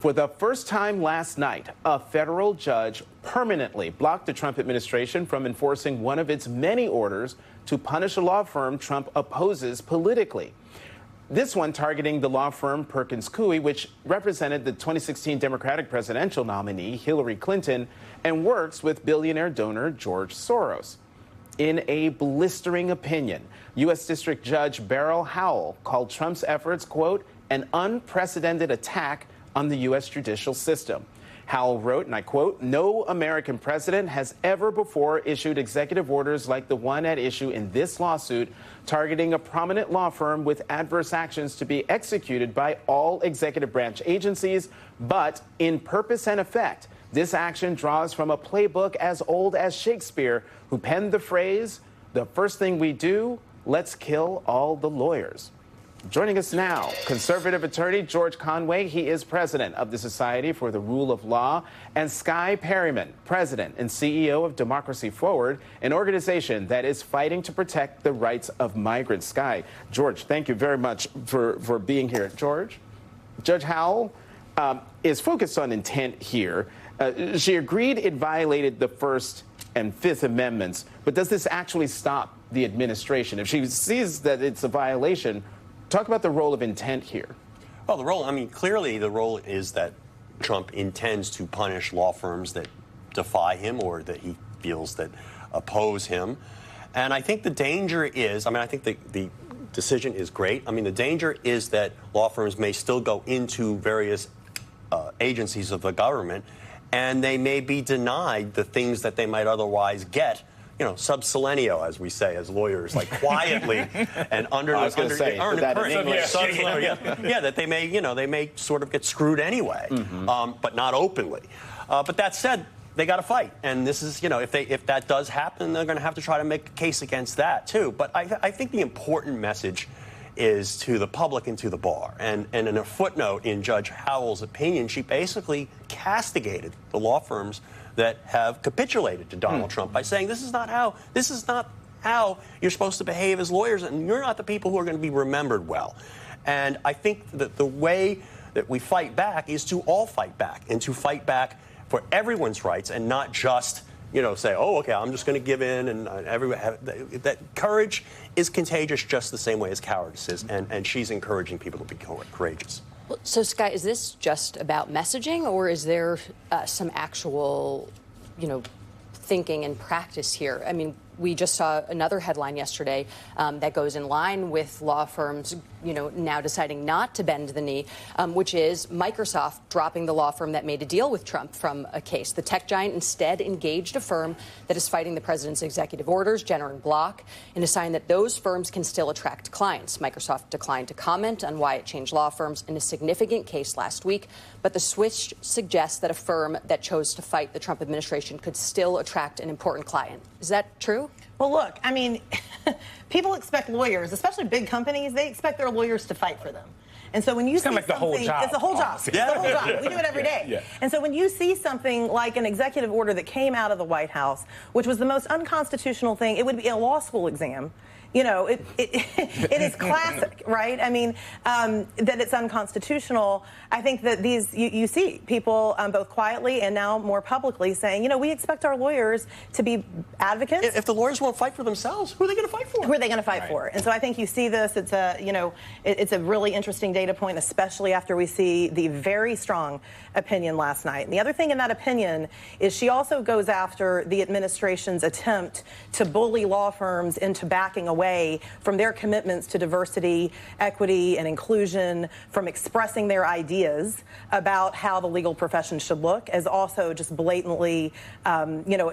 For the first time last night, a federal judge permanently blocked the Trump administration from enforcing one of its many orders to punish a law firm Trump opposes politically. This one targeting the law firm Perkins Coie, which represented the 2016 Democratic presidential nominee Hillary Clinton and works with billionaire donor George Soros. In a blistering opinion, U.S. District Judge Beryl Howell called Trump's efforts, quote, an unprecedented attack on the U.S. judicial system. Howell wrote, and I quote, no American president has ever before issued executive orders like the one at issue in this lawsuit, targeting a prominent law firm with adverse actions to be executed by all executive branch agencies. But in purpose and effect, this action draws from a playbook as old as Shakespeare, who penned the phrase, the first thing we do, let's kill all the lawyers. Joining us now, conservative attorney George Conway. He is president of the Society for the Rule of Law, and Skye Perryman, president and CEO of Democracy Forward, an organization that is fighting to protect the rights of migrants. Skye, George, thank you very much for being here. George, Judge Howell is focused on intent here. She agreed it violated the First and Fifth Amendments, but does this actually stop the administration? If she sees that it's a violation, talk about the role of intent here. Well, clearly the role is that Trump intends to punish law firms that defy him or that he feels that oppose him. And I think the danger is, I think the decision is great. The danger is that law firms may still go into various agencies of the government, and they may be denied the things that they might otherwise get, sub silentio, as we say as lawyers, like quietly and under the current. That they may sort of get screwed anyway, but not openly. But that said, they got to fight, and this is, if that does happen, they're going to have to try to make a case against that too. But I think the important message is to the public and to the bar. And in a footnote in Judge Howell's opinion, she basically castigated the law firms that have capitulated to Donald Trump by saying this is not how you're supposed to behave as lawyers, and you're not the people who are going to be remembered well. And I think that the way that we fight back is to all fight back, and to fight back for everyone's rights, and not just say, oh, okay, I'm just going to give in. And that courage is contagious just the same way as cowardice is, and she's encouraging people to be courageous. So, Skye, is this just about messaging, or is there some actual, thinking and practice here? We just saw another headline yesterday that goes in line with law firms, now deciding not to bend the knee, which is Microsoft dropping the law firm that made a deal with Trump from a case. The tech giant instead engaged a firm that is fighting the president's executive orders, Jenner and Block, in a sign that those firms can still attract clients. Microsoft declined to comment on why it changed law firms in a significant case last week, but the switch suggests that a firm that chose to fight the Trump administration could still attract an important client. Is that true? Well, look, people expect lawyers, especially big companies, they expect their lawyers to fight for them. And so when you see something, the whole job. It's the whole job. It's the whole job. We do it every day. Yeah. And so when you see something like an executive order that came out of the White House, which was the most unconstitutional thing, it would be a law school exam. It is classic, right? That it's unconstitutional. I think that you see people both quietly and now more publicly saying, we expect our lawyers to be advocates. If the lawyers won't fight for themselves, who are they going to fight for? Who are they going to fight for? And so I think you see this. It's it's a really interesting data point, especially after we see the very strong opinion last night. And the other thing in that opinion is she also goes after the administration's attempt to bully law firms into backing away from their commitments to diversity, equity, and inclusion, from expressing their ideas about how the legal profession should look, as also just blatantly,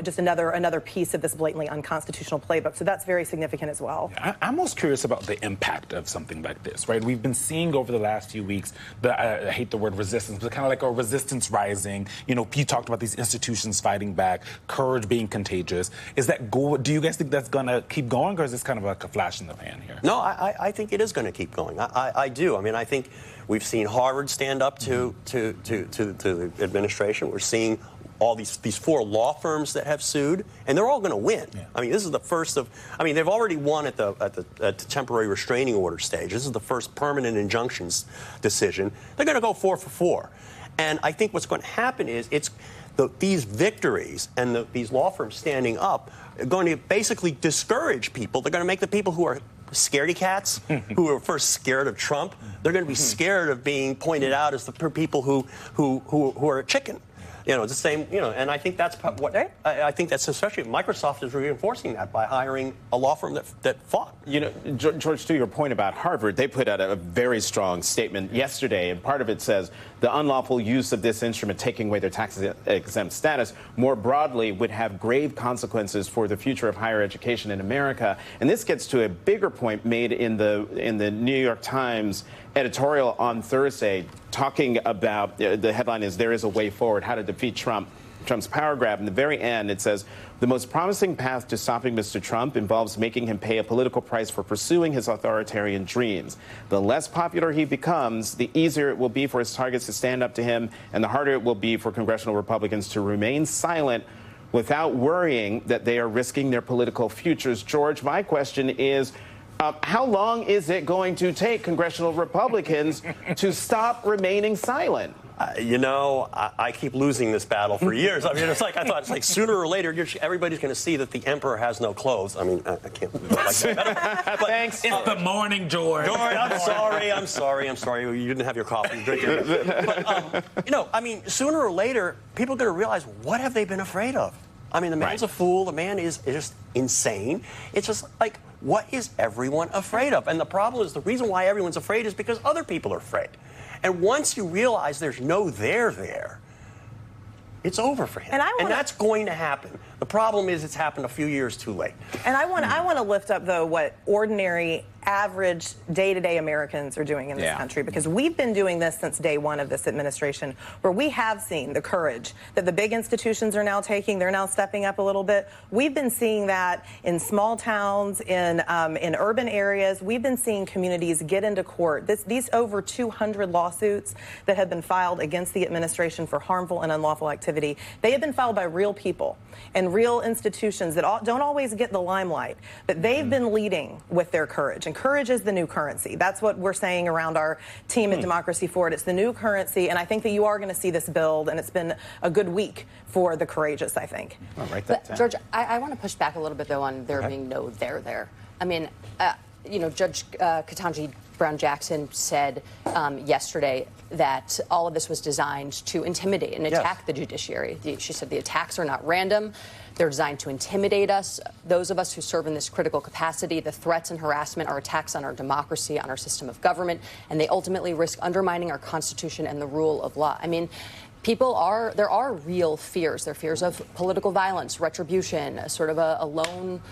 just another piece of this blatantly unconstitutional playbook. So that's very significant as well. I'm most curious about the impact of something like this, right? We've been seeing over the last few weeks, I hate the word resistance, but kind of like a resistance rising. You talked about these institutions fighting back, courage being contagious. Do you guys think that's going to keep going, or is this kind of like a flash in the pan here? No, I think it is going to keep going. I do. I think we've seen Harvard stand up to the administration. We're seeing all these four law firms that have sued, and they're all going to win. Yeah. This is the first of. They've already won at the temporary restraining order stage. This is the first permanent injunctions decision. They're going to go 4 for 4. And I think what's going to happen is these victories and these law firms standing up are going to basically discourage people. They're going to make the people who are scaredy cats, who were first scared of Trump, they're going to be scared of being pointed out as the people who are a chicken. You know, it's the same, you know, and I think that's what, I think that's especially, Microsoft is reinforcing that by hiring a law firm that fought. You know, George, to your point about Harvard, they put out a very strong statement yesterday, and part of it says the unlawful use of this instrument, taking away their tax-exempt status, more broadly would have grave consequences for the future of higher education in America. And this gets to a bigger point made in the New York Times editorial on Thursday, talking about, the headline is, "There is a way forward, how to defeat Trump's power grab." In the very end, it says, "The most promising path to stopping Mr. Trump involves making him pay a political price for pursuing his authoritarian dreams. The less popular he becomes, the easier it will be for his targets to stand up to him, and the harder it will be for congressional Republicans to remain silent without worrying that they are risking their political futures." George, my question is, how long is it going to take congressional Republicans to stop remaining silent? You know, I keep losing this battle for years. I mean, I thought it's like sooner or later, everybody's going to see that the emperor has no clothes. I mean, I can't do it like that. But, thanks. It's the morning, George. George, I'm sorry. You didn't have your coffee. Drink it. But, you know, I mean, sooner or later, people are going to realize, what have they been afraid of? I mean, the man's a fool. The man is just insane. It's just like, what is everyone afraid of? And the problem is, the reason why everyone's afraid is because other people are afraid. And once you realize there's no there, it's over for him. And that's going to happen. The problem is it's happened a few years too late. And I want to lift up, though, what ordinary, average, day-to-day Americans are doing in this country, because we've been doing this since day one of this administration, where we have seen the courage that the big institutions are now taking. They're now stepping up a little bit. We've been seeing that in small towns, in urban areas. We've been seeing communities get into court. These over 200 lawsuits that have been filed against the administration for harmful and unlawful activity, they have been filed by real people and real institutions that don't always get the limelight, but they've been leading with their courage. And courage is the new currency. That's what we're saying around our team at Democracy Forward. It's the new currency, and I think that you are going to see this build, and it's been a good week for the courageous, I think. I'll write that down. George, I want to push back a little bit, though, on there being no there. I mean, you know, Judge Ketanji Brown-Jackson said yesterday that all of this was designed to intimidate and attack the judiciary. She said the attacks are not random. They're designed to intimidate us, those of us who serve in this critical capacity. The threats and harassment are attacks on our democracy, on our system of government, and they ultimately risk undermining our Constitution and the rule of law. I mean, there are real fears. There are fears of political violence, retribution, sort of a lone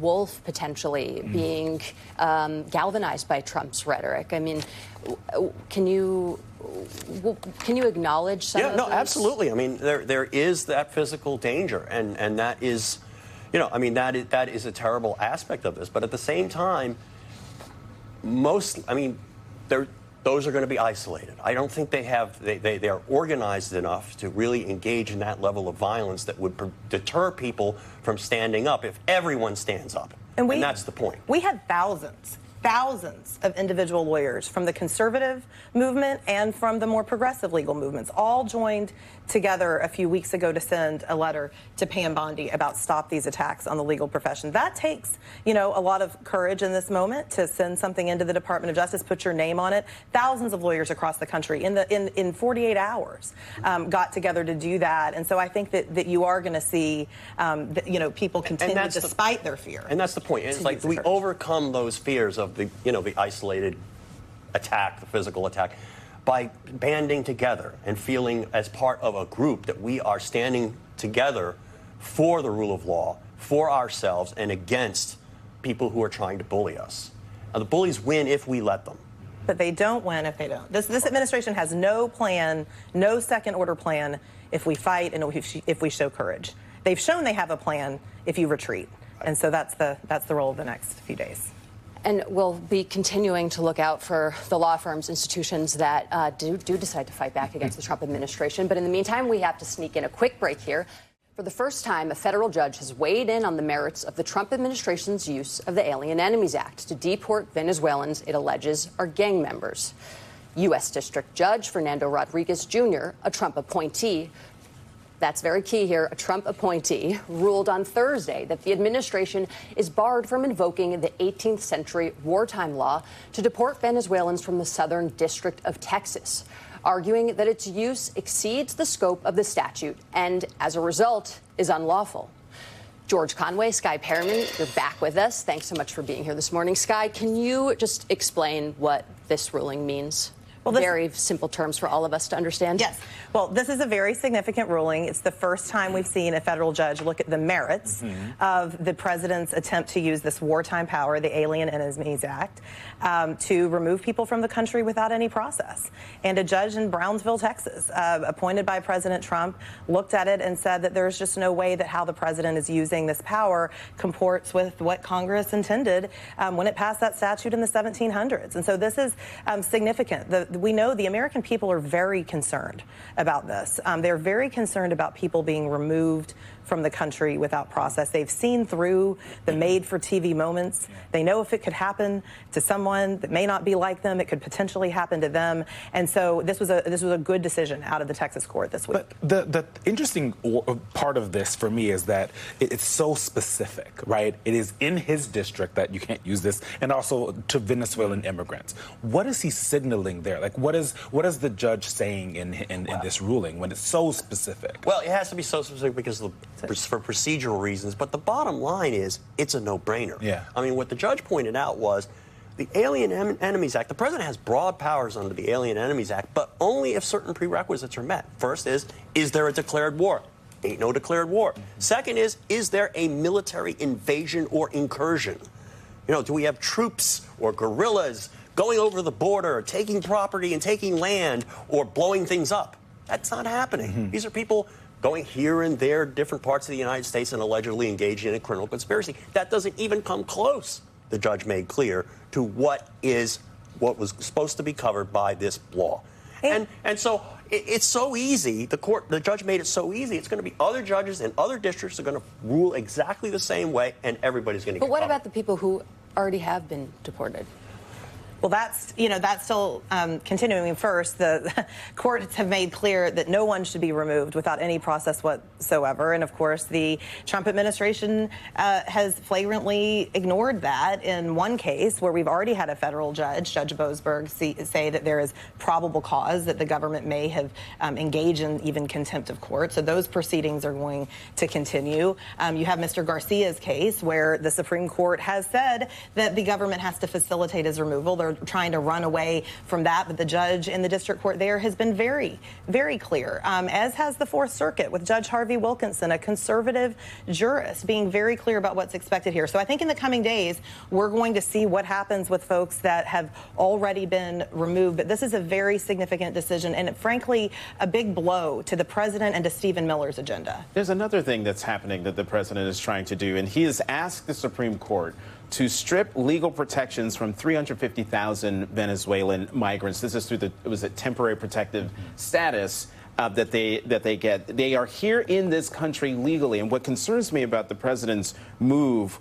wolf potentially being galvanized by Trump's rhetoric. I mean, can you acknowledge some of no, those? Absolutely. I mean, there is that physical danger, and that is, you know, I mean, that is a terrible aspect of this. But at the same time, those are going to be isolated. I don't think they are organized enough to really engage in that level of violence that would deter people from standing up if everyone stands up. And that's the point. We had thousands of individual lawyers from the conservative movement and from the more progressive legal movements all joined together a few weeks ago to send a letter to Pam Bondi about stop these attacks on the legal profession. That takes, you know, a lot of courage in this moment to send something into the Department of Justice, put your name on it. Thousands of lawyers across the country in 48 hours got together to do that. And so I think that you are going to see, you know, people continue despite their fear. And that's the point. It's like, do we overcome those fears of the isolated attack, the physical attack, by banding together and feeling as part of a group that we are standing together for the rule of law, for ourselves, and against people who are trying to bully us. Now, the bullies win if we let them. But they don't win if they don't. This administration has no plan, no second-order plan if we fight and if we show courage. They've shown they have a plan if you retreat. And so that's the role of the next few days. And we'll be continuing to look out for the law firms, institutions that do decide to fight back against the Trump administration. But in the meantime, we have to sneak in a quick break here. For the first time, a federal judge has weighed in on the merits of the Trump administration's use of the Alien Enemies Act to deport Venezuelans it alleges are gang members. U.S. District Judge Fernando Rodriguez Jr., a Trump appointee, that's very key here, a Trump appointee, ruled on Thursday that the administration is barred from invoking the 18th century wartime law to deport Venezuelans from the Southern District of Texas, arguing that its use exceeds the scope of the statute and, as a result, is unlawful. George Conway, Skye Perryman, you're back with us. Thanks so much for being here this morning. Skye, can you just explain what this ruling means? Well, very simple terms for all of us to understand. Yes. Well, this is a very significant ruling. It's the first time we've seen a federal judge look at the merits of the president's attempt to use this wartime power, the Alien Enemies Act, to remove people from the country without any process. And a judge in Brownsville, Texas, appointed by President Trump, looked at it and said that there's just no way that how the president is using this power comports with what Congress intended when it passed that statute in the 1700s. And so this is significant. We know the American people are very concerned about this. They're very concerned about people being removed from the country without process. They've seen through the made-for-TV moments. They know if it could happen to someone that may not be like them, it could potentially happen to them. And so this was a good decision out of the Texas court this week. But the interesting part of this for me is that it's so specific, right? It is in his district that you can't use this, and also to Venezuelan immigrants. What is he signaling there? Like, what is the judge saying in this ruling when it's so specific? Well, it has to be so specific because for procedural reasons, but the bottom line is it's a no-brainer. Yeah. I mean, what the judge pointed out was the Alien Enemies Act, the president has broad powers under the Alien Enemies Act, but only if certain prerequisites are met. First is there a declared war? Ain't no declared war. Second is there a military invasion or incursion? You know, do we have troops or guerrillas going over the border, taking property and taking land, or blowing things up? That's not happening. These are people going here and there, different parts of the United States, and allegedly engaging in a criminal conspiracy. That doesn't even come close, the judge made clear, to what was supposed to be covered by this law. And so it's so easy. The judge made it so easy. It's going to be other judges in other districts are going to rule exactly the same way, and everybody's going to get But what covered. about the people who already have been deported? Well, that's still continuing. First, the courts have made clear that no one should be removed without any process whatsoever. And, of course, the Trump administration has flagrantly ignored that in one case where we've already had a federal judge, Judge Boasberg, say that there is probable cause that the government may have engaged in even contempt of court. So those proceedings are going to continue. You have Mr. Garcia's case where the Supreme Court has said that the government has to facilitate his removal. They're trying to run away from that, but the judge in the district court there has been very, very clear, as has the Fourth Circuit with Judge Harvey Wilkinson, a conservative jurist, being very clear about what's expected here. So I think in the coming days, we're going to see what happens with folks that have already been removed. But this is a very significant decision and, frankly, a big blow to the president and to Stephen Miller's agenda. There's another thing that's happening that the president is trying to do, and he has asked the Supreme Court to strip legal protections from 350,000 Venezuelan migrants. This is through it was a temporary protective status that they get. They are here in this country legally. And what concerns me about the president's move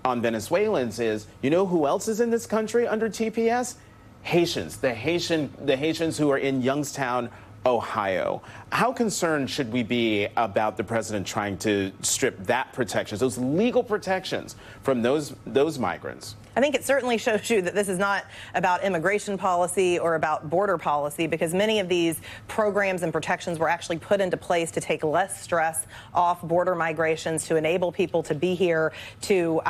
on Venezuelans is, you know who else is in this country under TPS? Haitians. The Haitians who are in Youngstown, Ohio. How concerned should we be about the president trying to strip that protections, those legal protections, from those migrants? I think it certainly shows you that this is not about immigration policy or about border policy, because many of these programs and protections were actually put into place to take less stress off border migrations, to enable people to be here, to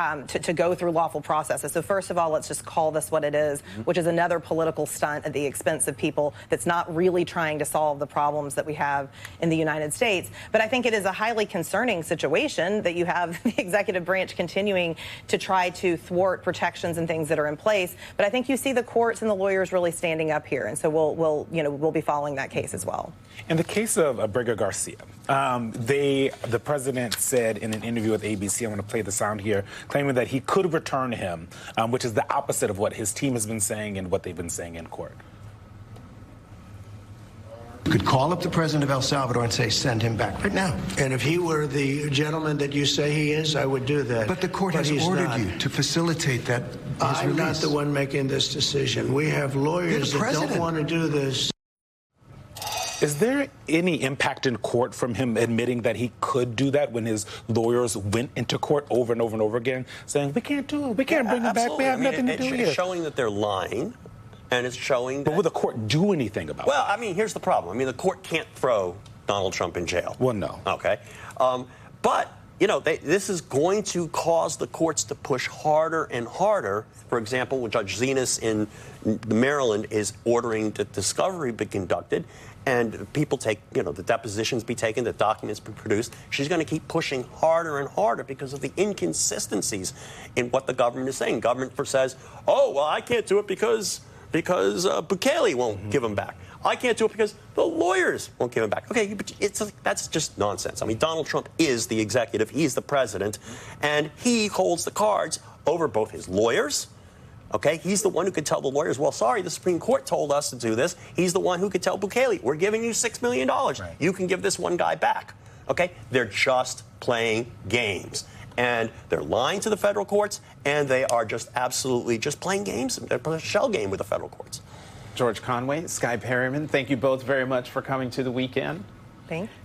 go through lawful processes. So first of all, let's just call this what it is, which is another political stunt at the expense of people that's not really trying to solve the problems that we have in the United States. But I think it is a highly concerning situation that you have the executive branch continuing to try to thwart protections and things that are in place. But I think you see the courts and the lawyers really standing up here, and so we'll be following that case as well. In the case of Abrego Garcia, the president said in an interview with ABC, I'm going to play the sound here, claiming that he could return him, which is the opposite of what his team has been saying and what they've been saying in court. Could call up the president of El Salvador and say, send him back right now. And if he were the gentleman that you say he is, I would do that. But the court has ordered you to facilitate that. I'm not the one making this decision. We have lawyers that don't want to do this. Is there any impact in court from him admitting that he could do that when his lawyers went into court over and over and over again, saying, we can't do it, we can't bring him back, we have nothing to do here? It's showing that they're lying, and it's showing that... But will the court do anything about it? Well, I mean, here's the problem. I mean, the court can't throw Donald Trump in jail. Well, no. Okay. But, you know, this is going to cause the courts to push harder and harder. For example, Judge Zenas in Maryland is ordering that discovery be conducted, and people take, you know, the depositions be taken, the documents be produced. She's going to keep pushing harder and harder because of the inconsistencies in what the government is saying. Government says, oh, well, I can't do it because Bukele won't give him back. I can't do it because the lawyers won't give him back. Okay, but that's just nonsense. I mean, Donald Trump is the executive. He's the president, and he holds the cards over both his lawyers. Okay, he's the one who could tell the lawyers, well, sorry, the Supreme Court told us to do this. He's the one who could tell Bukele, we're giving you $6 million. Right. You can give this one guy back. Okay, they're just playing games. And they're lying to the federal courts, and they are just absolutely just playing games. They're playing a shell game with the federal courts. George Conway, Skye Perryman, thank you both very much for coming to the weekend. Thank you.